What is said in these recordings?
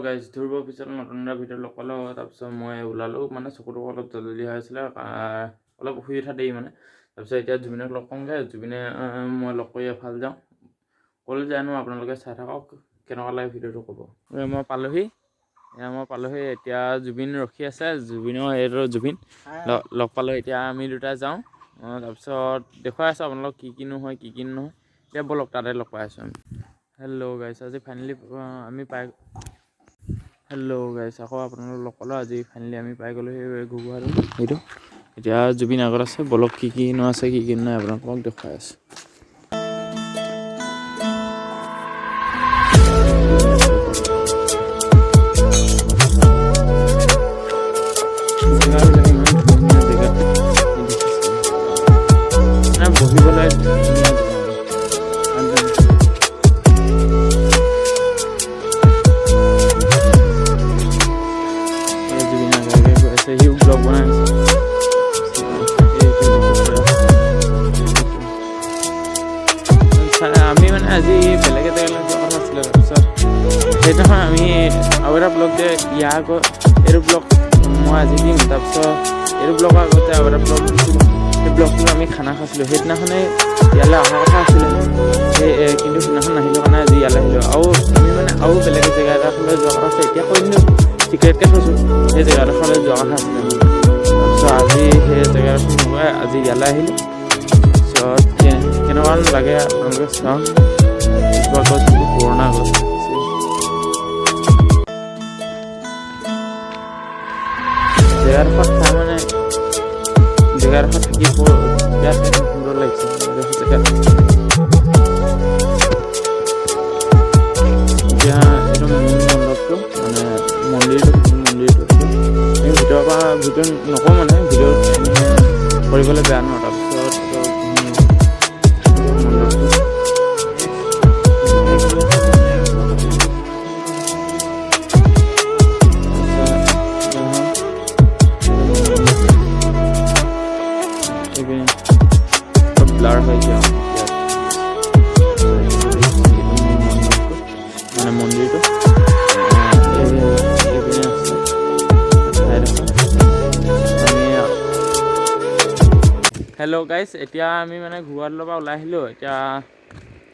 Guys Dhruv official নতুন এটা video' লগ পালোঁ। তাৰপিছত মই ওলালোঁ মানে চকুটো অলপ জলদি হৈ আছিলে, অলপ শুই উঠা দেৰি মানে। তাৰপিছত এতিয়া জুবিনক লগ পাওঁগৈ। জুবিনে মই লগ কৰি এফালে যাওঁ। ক'লৈ যায়নো আপোনালোকে চাই থাকক, কেনেকুৱা লাগে ভিডিঅ'টো ক'ব। মই পালোহি এতিয়া জুবিন ৰখি আছে। জুবিনৰ এইটো জুবিন লগ পালোঁ। এতিয়া আমি দুটা যাওঁ। তাৰপিছত দেখুৱাই আছোঁ আপোনালোকক কি কিনো হয় কি কি নহয়। এতিয়া ব'লক তাতে লগ পাই আছোঁ আমি। হেল্ল' গাইছ, আজি ফাইনেলি আমি আকৌ আপোনালোকক লগ পালোঁ। আজি ফাইনেলি আমি পাই গ'লোঁ সেই ঘুগুহাটো সেইটো। এতিয়া জুবিন আগত আছে, ব'লক কি কিনো আছে কি কি নাই আপোনালোকক দেখুৱাই আছোঁ। বহিবলৈ জুবিন আগে গৈ আছে, সিও ব্লগ বনাই আছে। আমি মানে আজি বেলেগ জেগালৈ যোৱা কথা আছিলে। তাৰপিছত সেইদিনাখন আমি আৰু এটা ব্লগ যে ইয়াৰ আগত এইটো ব্লগ মই আজি দিম। তাৰপিছত এইটো ব্লগৰ আগতে আৰু এটা ব্লগ দিছিলোঁ। সেই ব্লগটো আমি খানা খাইছিলোঁ। সেইদিনাখনেই ইয়ালৈ অহা কথা আছিলে, কিন্তু সেইদিনাখন নাহিলোঁ কাৰণে আজি ইয়ালৈ আহিলোঁ। আমি মানে আৰু বেলেগ জেগা এডোখৰলৈ যোৱা কথা আছে। এতিয়া কৈ দিলোঁ, চিক্ৰেটকৈ থৈছোঁ। সেই জেগাডোখৰলৈ যোৱা কথা আছিলে। তাৰপিছত আজি সেই জেগাডোখৰ নগৈ আজি ইয়ালৈ আহিলোঁ। তাৰপিছত কেনেকুৱা লাগে আপোনালোকে চাওক। গছ পুৰণা গছ জেগাডোখৰত চাই মানে জেগাডোখৰত থাকি বিৰাট সুন্দৰ লাগিছে। এতিয়া এইটো মণ্ডপটো মানে মন্দিৰটো আমি ভিতৰৰ পৰা ভিডিঅ' নকৰোঁ মানে ভিডিঅ' কৰিবলৈ বেয়া নহয়। তাৰপিছত ব্লাৰ হৈ যায় মানে মন্দিৰটো হেল্ল' গাইজ, এতিয়া আমি মানে ঘৰুৱালৰ পৰা ওলাই আহিলোঁ। এতিয়া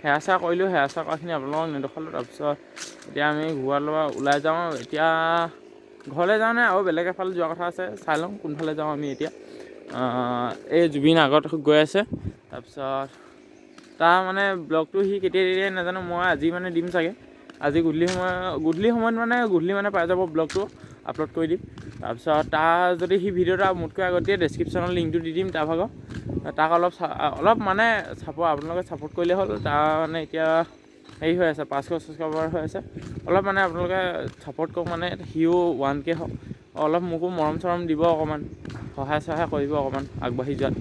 সেৱা চেৱা কৰিলোঁ। সেৱা চেৱা কৰাখিনি আপোনালোকক নেদেখালোঁ। তাৰপিছত এতিয়া আমি ঘৰুৱালৰ পৰা ওলাই যাওঁ। এতিয়া ঘৰলৈ যাওঁ নে আৰু বেলেগ এফালে যোৱা কথা আছে, চাই লওঁ কোনফালে যাওঁ আমি। এতিয়া এই জুবিন আগত গৈ আছে। তাৰপিছত তাৰ মানে ব্লগটো সি কেতিয়া দিয়ে নাজানো, মই আজি মানে দিম চাগে। আজি গধূলি সময়ত পাই যাব ব্লগটো, আপলোড কৰি দিম। তাৰপিছত তাৰ যদি সি ভিডিঅ'টা মোতকৈ আগত দিয়ে ডেছক্ৰিপশ্যনত লিংকটো দি দিম তাৰ ভাগৰ। তাক অলপ মানে আপোনালোকে ছাপোৰ্ট কৰিলে হ'ল। তাৰ মানে এতিয়া হেৰি হৈ আছে 500 ছাবস্ক্ৰাইবাৰ হৈ আছে। অলপ মানে আপোনালোকে ছাপোৰ্ট কৰক, মানে সিও 1K হওক। অলপ মোকো মৰম চৰম দিব, অকণমান সহায় কৰিব অকণমান আগবাঢ়ি যোৱাত।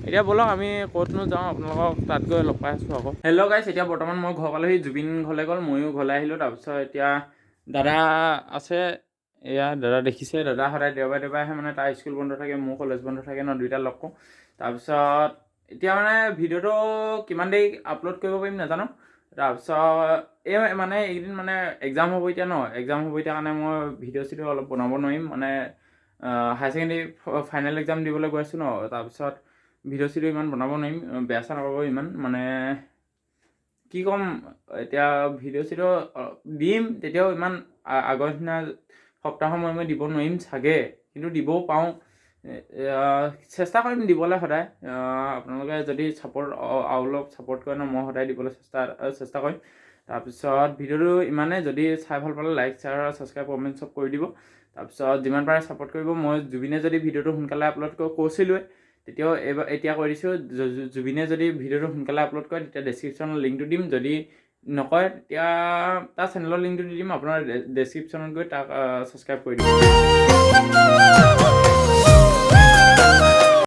এতিয়া ব'লক আমি ক'তনো যাওঁ, আপোনালোকক তাত গৈ লগ পাই আছোঁ আকৌ। হেল্ল' গাইছ, এতিয়া বৰ্তমান মই ঘৰ পালোহি। জুবিন ঘৰলৈ গ'ল, ময়ো ঘৰলৈ আহিলোঁ। তাৰপিছত এতিয়া দাদা আছে। এয়া দাদা দেখিছে, দাদা সদায় দেওবাৰে আহে মানে। তাৰ স্কুল বন্ধ থাকে, মোৰ কলেজ বন্ধ থাকে ন, দুইটা লগ কৰোঁ। তাৰপিছত এতিয়া মানে ভিডিঅ'টো কিমান দেৰি আপলোড কৰিব পাৰিম নাজানো। তাৰপিছত মানে এইকেইদিন মানে এক্সাম হ'ব এতিয়া ন, এক্সাম হ'ব এতিয়া কাৰণে মই ভিডিঅ' অলপ বনাব নোৱাৰিম মানে। হায়াৰ ছেকেণ্ডেৰী ফাইনেল এক্সাম দিবলৈ গৈ আছোঁ ন। তাৰপিছত ভিডিঅ' ইমান বনাব নোৱাৰিম, বেয়া চেয়া নাপাব ইমান মানে। কি ক'ম এতিয়া, ভিডিঅ' দিম তেতিয়াও ইমান আগৰ নিচিনা সপ্তাহৰ মই দিব নোৱাৰিম চাগে, কিন্তু দিবও পাৰোঁ। চেষ্টা কৰিম দিবলৈ সদায়। আপোনালোকে যদি অলপ ছাপোৰ্ট কৰে ন, মই সদায় দিবলৈ চেষ্টা কৰিম। তাৰপিছত ভিডিঅ'টো ইমানেই। যদি চাই ভাল পালে লাইক শ্বেয়াৰ ছাবস্ক্ৰাইব কমেণ্ট চব কৰি দিব। তাৰপিছত যিমান পাৰে ছাপোৰ্ট কৰিব। মই জুবিনে যদি ভিডিঅ'টো সোনকালে আপলোড কৈছিলোঁৱে, তেতিয়াও এতিয়া কৈ দিছোঁ, জুবিনে যদি ভিডিঅ'টো সোনকালে আপলোড কৰে তেতিয়া ডেছক্ৰিপশ্যনত লিংকটো দিম। যদি নকৰে তেতিয়া তাৰ চেনেলৰ লিংকটো দি দিম। আপোনাৰ ডেছক্ৰিপশ্যনত গৈ তাক ছাবস্ক্ৰাইব কৰি দিব।